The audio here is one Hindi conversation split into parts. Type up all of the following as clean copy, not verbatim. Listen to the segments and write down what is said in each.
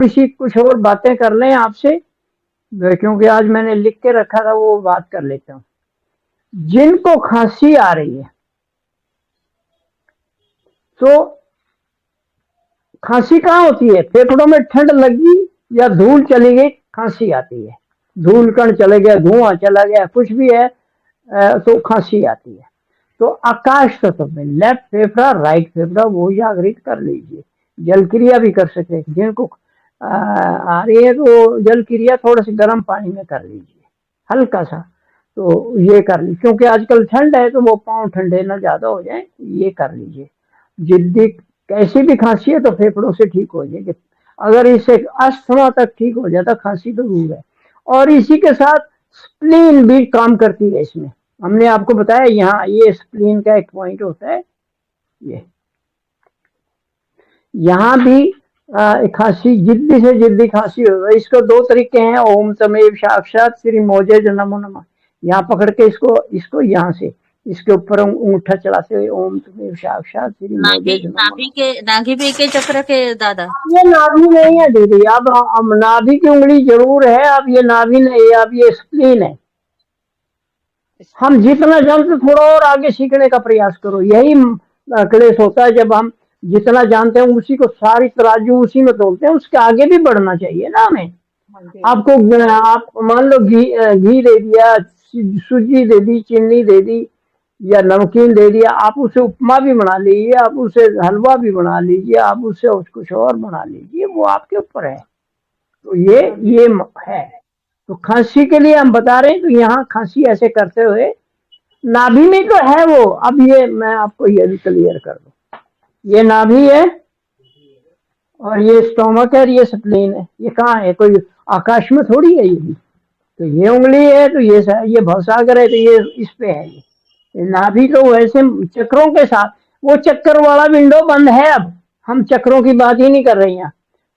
किसी कुछ और बातें कर लें आपसे, क्योंकि आज मैंने लिख के रखा था, वो बात कर लेता हूँ। जिनको खांसी आ रही है, तो खांसी कहाँ होती है? फेफड़ों में ठंड लगी या धूल चली गई, खांसी आती है। धूल कण चले गया, धुआं चला गया, कुछ भी है, तो खांसी आती है। तो आकाश तत्व में लेफ्ट फेफड़ा, राइट फेफड़ा, वो जागृत कर लीजिए। जल क्रिया भी कर सकते हैं। जिनको आ रही है तो जल क्रिया थोड़ा सा गर्म पानी में कर लीजिए, हल्का सा। तो ये कर लीजिए, क्योंकि आजकल ठंड है तो वो पाँव ठंडे ना ज्यादा हो जाए, ये कर लीजिए। जिद्दी कैसी भी खांसी है तो फेफड़ों से ठीक हो जाएगी। अगर इसे अस्थमा तक ठीक हो जाता, खांसी तो दूर है। और इसी के साथ स्प्लीन भी काम करती है इसमें। हमने आपको बताया यहाँ, ये स्प्लीन का एक पॉइंट होता है। ये यहाँ भी खांसी, जिद्दी से जिद्दी खांसी हो, इसको दो तरीके हैं। ओम तमेव साक्षात श्री मोजे नमो नमः, यहाँ पकड़ के इसको इसको यहाँ से इसके ऊपर अंगूठा चलाते हुए ओम तमेव साक्षात श्री मोजे नमो नमः। नाभि के चक्र के दादा, ये नाभि नहीं है दीदी, अब नाभि की उंगली जरूर है, अब ये नाभि नहीं है, अब ये स्प्लीन है। हम जितना जानते थोड़ा और आगे सीखने का प्रयास करो, यही क्लेश होता है। जब हम जितना जानते हैं उसी को सारी तराजू उसी में तोलते हैं, उसके आगे भी बढ़ना चाहिए ना हमें। आपको आप मान लो घी दे दिया, सूजी दे दी, चीनी दे दी या नमकीन दे दिया, आप उसे उपमा भी बना लीजिए, आप उसे हलवा भी बना लीजिए, आप उससे कुछ और बना लीजिए, वो आपके ऊपर है। तो ये है। तो खांसी के लिए हम बता रहे हैं, तो यहाँ खांसी ऐसे करते हुए नाभि में तो है वो। अब ये मैं आपको ये भी क्लियर कर दूं, ये नाभि है और ये स्टोमक है और ये स्प्लीन है। ये कहाँ है? कोई आकाश में थोड़ी है ये भी। तो ये उंगली है, तो ये भवसागर है, तो ये इस पे है। ये नाभि तो वैसे चक्रों के साथ, वो चक्कर वाला विंडो बंद है। अब हम चक्रों की बात ही नहीं कर रहे हैं।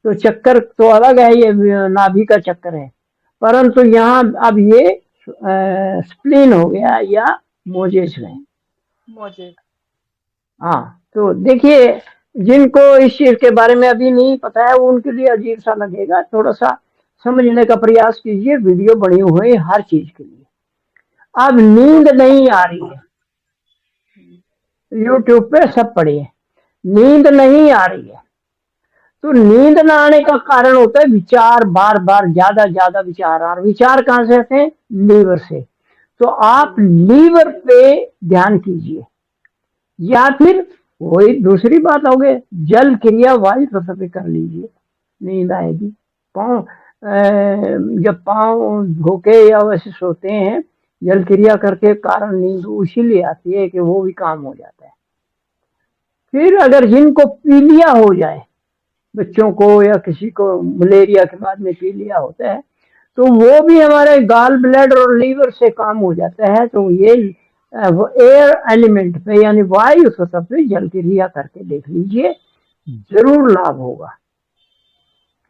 तो चक्कर तो अलग है, ये नाभि का चक्कर है। परंतु यहाँ अब ये स्प्लीन हो गया या मोजेस में। हाँ, तो देखिए, जिनको इस चीज के बारे में अभी नहीं पता है, उनके लिए अजीब सा लगेगा। थोड़ा सा समझने का प्रयास कीजिए, वीडियो बनी हुई है हर चीज के लिए। अब नींद नहीं आ रही है, यूट्यूब पे सब पढ़े हैं, नींद नहीं आ रही है। तो नींद ना आने का कारण होता है विचार, बार बार ज्यादा ज्यादा विचार। और विचार कहाँ से आते हैं? लीवर से। तो आप लीवर पे ध्यान कीजिए, या फिर वही दूसरी बात हो गई, जल क्रिया वायु तत्व पे कर लीजिए, नींद आएगी। पाँव जब पाँव धोके या वैसे सोते हैं, जल क्रिया करके कारण नींद इसीलिए आती है कि वो भी काम हो जाता है। फिर अगर जिनको पीलिया हो जाए, बच्चों को या किसी को मलेरिया के बाद में पीलिया होता है, तो वो भी हमारे गाल ब्लैडर और लीवर से काम हो जाता है। तो ये एयर एलिमेंट पे यानी वायु सतह पे जल क्रिया करके देख लीजिए, जरूर लाभ होगा।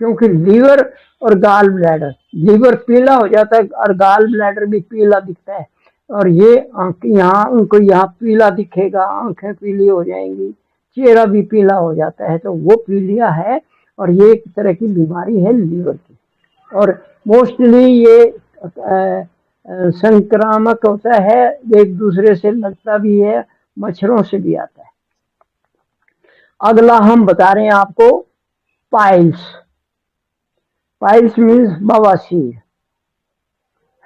क्योंकि लीवर और गाल ब्लैडर, लीवर पीला हो जाता है और गाल ब्लैडर भी पीला दिखता है। और ये यहाँ उनको यहाँ पीला दिखेगा, आंखें पीली हो जाएंगी, चेहरा भी पीला हो जाता है, तो वो पीलिया है। और ये एक तरह की बीमारी है लीवर की। और मोस्टली ये संक्रामक होता है, एक दूसरे से लगता भी है, मच्छरों से भी आता है। अगला हम बता रहे हैं आपको पाइल्स। पाइल्स मीन्स बवासीर,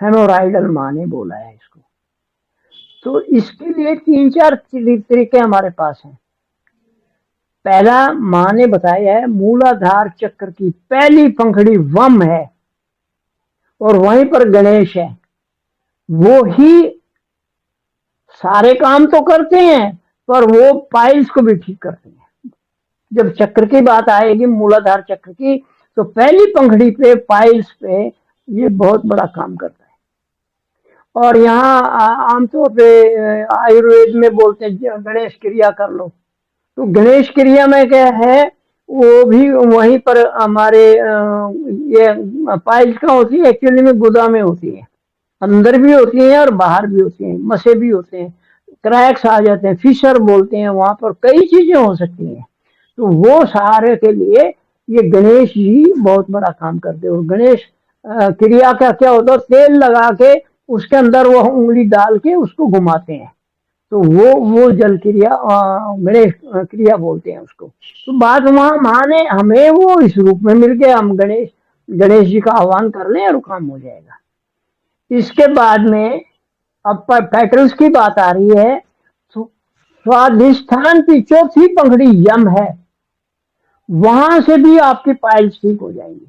हेमोराइडल माँ ने बोला है इसको। तो इसके लिए 3-4 तरीके हमारे पास हैं। पहला माँ ने बताया है, मूलाधार चक्र की पहली पंखड़ी वम है और वहीं पर गणेश है। वो ही सारे काम तो करते हैं, पर वो पाइल्स को भी ठीक करते हैं। जब चक्र की बात आएगी, मूलाधार चक्र की, तो पहली पंखड़ी पे, पाइल्स पे ये बहुत बड़ा काम करता है। और यहाँ आमतौर पे आयुर्वेद में बोलते हैं गणेश क्रिया कर लो। तो गणेश क्रिया में क्या है, वो भी वहीं पर हमारे ये पाइल्स का होती है, एक्चुअली में गुदा में होती है, अंदर भी होती हैं और बाहर भी होती हैं, मसे भी होते हैं, क्रैक्स आ जाते हैं, फिशर बोलते हैं, वहां पर कई चीजें हो सकती हैं। तो वो सारे के लिए ये गणेश जी बहुत बड़ा काम करते हैं। और गणेश क्रिया का क्या होता है, तेल लगा के उसके अंदर वो उंगली डाल के उसको घुमाते हैं, तो वो जल क्रिया गणेश क्रिया बोलते हैं उसको। तो बात वहां माने हमें वो इस रूप में मिल गया, हम गणेश गणेश जी का आह्वान कर लें और काम हो जाएगा। इसके बाद में अब पैटर्न्स की बात आ रही है। तो स्वाधिष्ठान की चौथी पंखड़ी यम है, वहां से भी आपकी पाइल्स ठीक हो जाएंगी।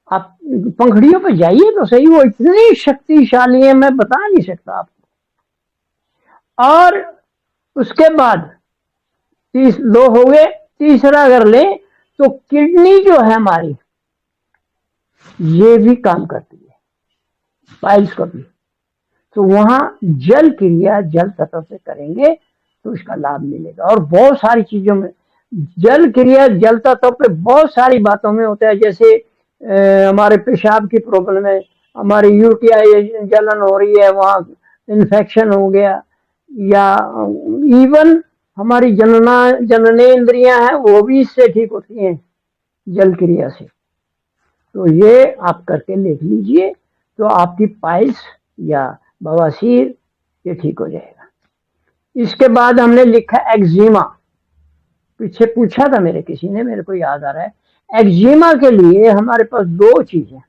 आप पंखड़ियों पे जाइए तो सही, वो इतनी शक्तिशाली है मैं बता नहीं सकता आपको। और उसके बाद दो हो गए, तीसरा अगर ले तो किडनी जो है हमारी, ये भी काम करती है पाइल्स को भी। तो वहां जल क्रिया जल तत्व से करेंगे तो इसका लाभ मिलेगा। और बहुत सारी चीजों में जल क्रिया जल तत्व पे बहुत सारी बातों में होता है। जैसे हमारे पेशाब की प्रॉब्लम है, हमारी यूटीआई जलन हो रही है, वहाँ इन्फेक्शन हो गया, या इवन हमारी जननेंद्रियां हैं वो भी इससे ठीक होती हैं जल क्रिया से। तो ये आप करके लिख लीजिए, तो आपकी पाइल्स या बवासीर ये ठीक हो जाएगा। इसके बाद हमने लिखा एक्जिमा, पीछे पूछा था मेरे किसी ने, मेरे को याद आ रहा है। एक्जिमा के लिए हमारे पास दो चीजें,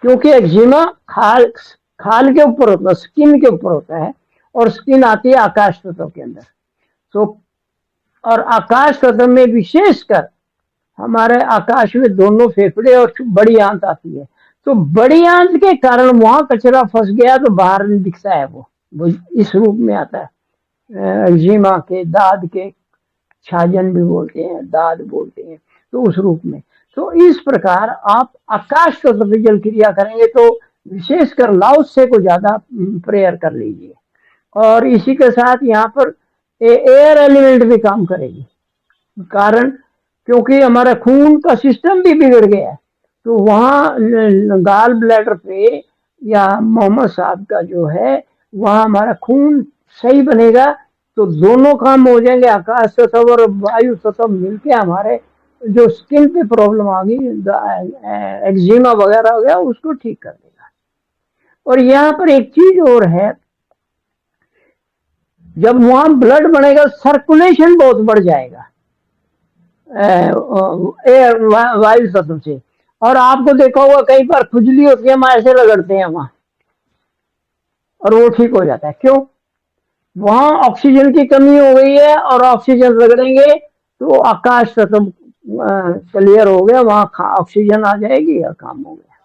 क्योंकि एक्जिमा खाल खाल के ऊपर होता है, स्किन के ऊपर होता है, और स्किन आती है आकाश तत्व के अंदर। तो और आकाश तत्व में विशेषकर हमारे आकाश में दोनों फेफड़े और बड़ी आंत आती है। तो बड़ी आंत के कारण वहां कचरा फंस गया तो बाहर नहीं दिखता है, वो इस रूप में आता है। एक्जिमा के दाद के छाजन भी बोलते हैं, दाद बोलते हैं, तो उस रूप में। तो इस प्रकार आप आकाश तत्व पे जल क्रिया करेंगे तो विशेषकर लाओत्से को ज्यादा प्रेयर कर लीजिए। और इसी के साथ यहाँ पर एयर एलिमेंट भी काम करेगी, कारण क्योंकि हमारा खून का सिस्टम भी बिगड़ गया है। तो वहाँ गाल ब्लैडर पे या मोहम्मद साहब का जो है, वहाँ हमारा खून सही बनेगा तो दोनों काम हो जाएंगे। आकाश तत्व और वायु तत्व मिलके हमारे जो स्किन पे प्रॉब्लम आ गई, एक्जिमा वगैरह हो गया, उसको ठीक कर देगा। और यहाँ पर एक चीज और है, जब वहां ब्लड बनेगा सर्कुलेशन बहुत बढ़ जाएगा वायु तत्व से। और आपको देखा होगा कई बार खुजली होती है, हम ऐसे रगड़ते हैं वहां और वो ठीक हो जाता है। क्यों? वहां ऑक्सीजन की कमी हो गई है और ऑक्सीजन रगड़ेंगे तो आकाश तत्व क्लियर हो गया, वहां ऑक्सीजन आ जाएगी और काम हो गया।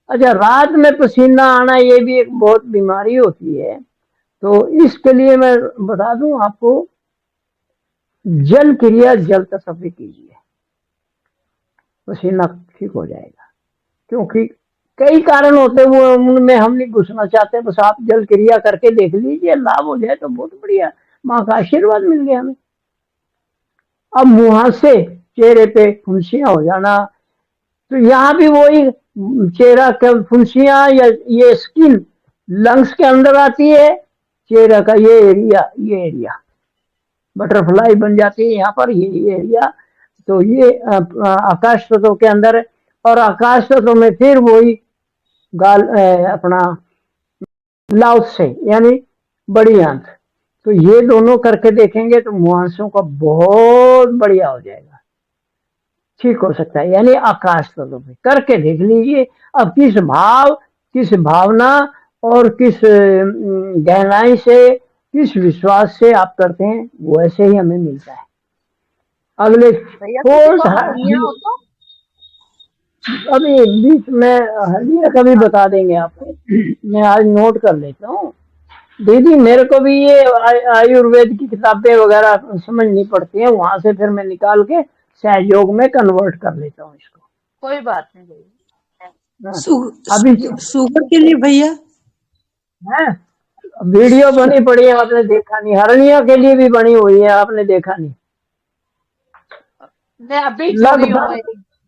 अच्छा, रात में पसीना आना ये भी एक बहुत बीमारी होती है, तो इसके लिए मैं बता दूं आपको, जल क्रिया जल तत्व पे कीजिए, पसीना ठीक हो जाएगा। क्योंकि कई कारण होते हैं, वो उनमें हम नहीं घुसना चाहते, बस आप जल क्रिया करके देख लीजिए, लाभ हो जाए तो बहुत बढ़िया, माँ का आशीर्वाद मिल गया हमें। अब मुहासे, चेहरे पे फुंसियां हो जाना, तो यहाँ भी वही चेहरा के फुंसियां या ये स्किन लंग्स के अंदर आती है, चेहरा का ये एरिया बटरफ्लाई बन जाती है यहाँ पर, ये एरिया। तो ये आकाश तत्व के अंदर है। और आकाश तत्व में फिर वही गाल अपना लाउस से यानी बड़ी आंत, तो ये दोनों करके देखेंगे तो मुहांसों का बहुत बढ़िया हो जाएगा, ठीक हो सकता है। यानी आकाश तत्व पे करके देख लीजिए। अब किस भाव, किस भावना और किस गहराई से, किस विश्वास से आप करते हैं, वैसे ही हमें मिलता है। अगले अभी बीच में हल्दिया का भी बता देंगे आपको, मैं आज नोट कर लेता हूँ। दीदी मेरे को भी ये आयुर्वेद की किताबें वगैरह समझ नहीं पड़ती हैं, वहां से फिर मैं निकाल के सहयोग में कन्वर्ट कर लेता हूँ इसको। कोई बात नहीं भैया। अभी शुगर के लिए भैया है वीडियो बनी पड़ी है, आपने देखा नहीं? हरनिया के लिए भी बनी हुई है, आपने देखा नहीं? मैं अभी छोड़ी हूँ,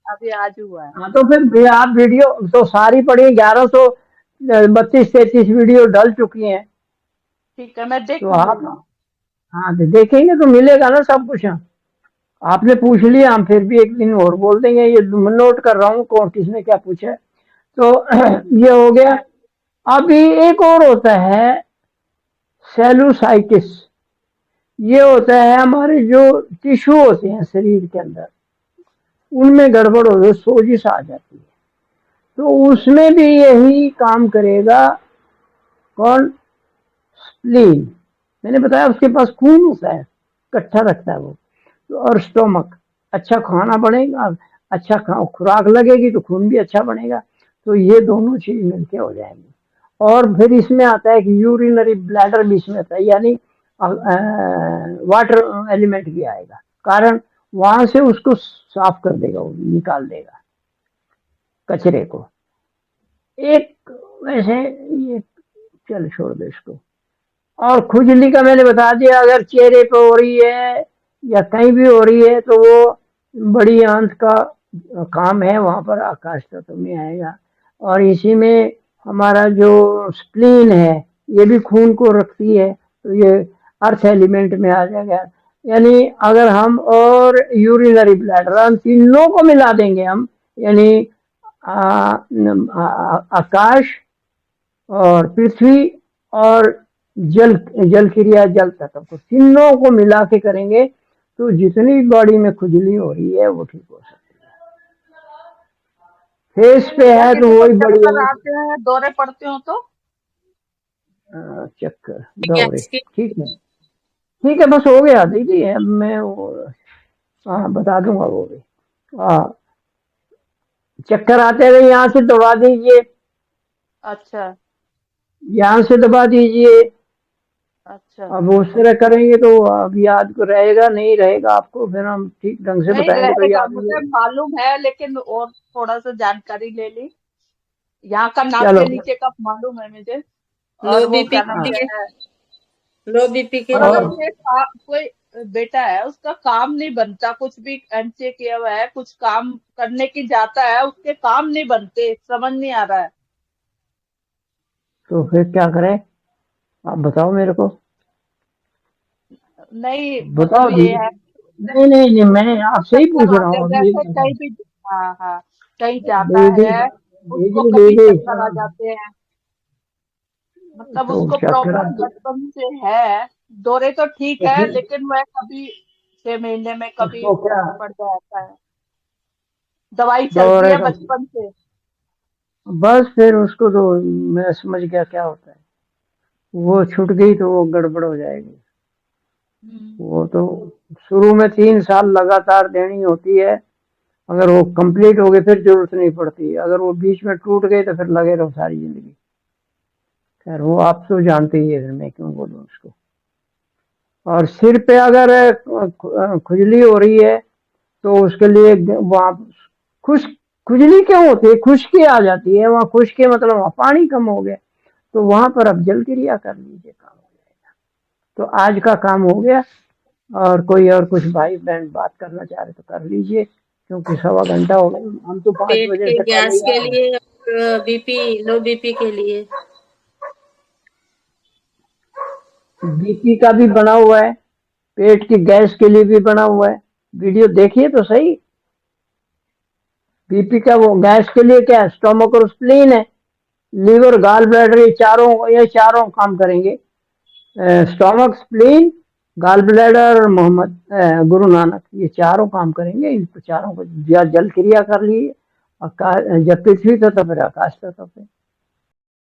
अभी आज हुआ है। हाँ, तो फिर आप वीडियो तो सारी पड़ी, 1132-33 वीडियो डल चुकी हैं। ठीक है, मैं तो आप हाँ तो देखेंगे तो मिलेगा ना सब कुछ। आपने पूछ लिया, हम फिर भी एक दिन और बोल देंगे, ये नोट कर रहा हूँ कौन किसने क्या पूछा है। तो ये हो गया। अभी एक और होता है सेलुसाइटिस। ये होता है हमारे जो टिश्यू होते हैं शरीर के अंदर, उनमें गड़बड़ हो गई, सोजिश आ जाती है। तो उसमें भी यही काम करेगा कौन? स्प्लीन। मैंने बताया उसके पास खून होता है, इकट्ठा रखता है वो। तो और स्टोमक, अच्छा खाना बनेगा, अच्छा खुराक लगेगी तो खून भी अच्छा बनेगा। तो ये दोनों चीज मिलके हो जाएंगी। और फिर इसमें आता है कि यूरिनरी ब्लैडर भी इसमें आता है, यानी वाटर एलिमेंट भी आएगा, कारण वहां से उसको साफ कर देगा, वो निकाल देगा कचरे को। एक वैसे ये, चल छोड़ दो इसको। और खुजली का मैंने बता दिया, अगर चेहरे पे हो रही है या कहीं भी हो रही है तो वो बड़ी आंत का काम है, वहां पर आकाश तत्व में आएगा। और इसी में हमारा जो स्प्लीन है ये भी खून को रखती है, तो ये अर्थ एलिमेंट में आ जाएगा। यानी अगर हम और यूरिनरी ब्लैडर, हम तीनों को मिला देंगे हम, यानी आकाश और पृथ्वी और जल, जल क्रिया, जल तत्व को तीनों को मिला के करेंगे तो जितनी बॉडी में खुजली हो रही है वो ठीक हो सकती है। फेस पे क्या है तो किसी को वही बड़ी चक्कर आते हैं, दौरे पड़ते हो तो? चक्कर दौरे, ठीक है, ठीक है, बस हो गया दीदी। अब मैं वो, हाँ बता दूंगा वो भी। हाँ, चक्कर आते हैं यहाँ से दबा दीजिए, अच्छा यहाँ से दबा दीजिए। अच्छा। अब उस तरह करेंगे तो अब याद को रहेगा, नहीं रहेगा आपको फिर हम ठीक ढंग से नहीं बताएंगे तो रहेगा, याद नहीं मुझे रहेगा। मालूम है, लेकिन और थोड़ा सा जानकारी ले ली। यहाँ का नाक चलो। के नीचे का मालूम है मुझे। लो और वो बीपी क्या के नाम हाँ। लिए, है। लो बीपी के और लिए। अगर और मुझे कोई बेटा है, उसका काम नहीं बनता, कुछ भी एमसीए किया हुआ है, कुछ काम करने की जाता है, उसके काम नहीं बनते, समझ नहीं आ रहा है। तो फिर क्या करें, आप बताओ मेरे को, नहीं बताओ मतलब ये दीदी। है, नहीं नहीं नहीं, मैं आपसे ही पूछ चक्कर रहा आते हूँ, हैं, अब ये जैसे बताओ। कहीं भी, हाँ हाँ, कहीं जाता दीदी, है, उसको दीदी कभी दीदी, चक्कर आ जाते हैं। मतलब तो उसको चक्कर प्रॉब्लम आते, बचपन से है। दौरे तो ठीक तो है, फिर लेकिन वह कभी 6 महीने में कभी उसको क्या, पड़ जाता है। दवाई चलती दौरे है का, बचपन से। बस फिर उसको तो मैं समझ गया क्या होता है। वो छूट गई तो वो गड़बड़ हो जाएगी। हम्म। वो तो शुरू में 3 साल लगातार देनी होती है, अगर वो कंप्लीट हो गए फिर जरूरत नहीं पड़ती, अगर वो बीच में टूट गए तो फिर लगे रहो सारी जिंदगी। खैर वो आप तो जानते ही है, फिर मैं क्यों बोलूँ उसको। और सिर पे अगर खुजली हो रही है तो उसके लिए वहाँ खुश, खुजली क्यों होती है, खुश्की आ जाती है, वहाँ खुश्की मतलब वहाँ पानी कम हो गया, तो वहां पर अब जल क्रिया कर लीजिए, काम हो जाएगा। तो आज का काम हो गया। और कोई और कुछ भाई बहन बात करना चाह रहे तो कर लीजिए, क्योंकि 1.25 घंटा हो गया, हम तो 5 पेट बजे के से पहले गैस ही के आ गए। लिए और बीपी, लो बीपी के लिए। बीपी का भी बना हुआ है, पेट की गैस के लिए भी बना हुआ है, वीडियो देखिए तो सही। बीपी का वो गैस के लिए क्या है, स्टोमक और स्प्लीन है, लीवर गाल ब्लैडर, ये चारों काम करेंगे। स्टोमक, स्प्लीन, गाल ब्लैडर और मोहम्मद गुरु नानक, ये चारों काम करेंगे। इन चारों को जल क्रिया कर लिए, जब पृथ्वी तत्व फिर आकाश तत्व पे।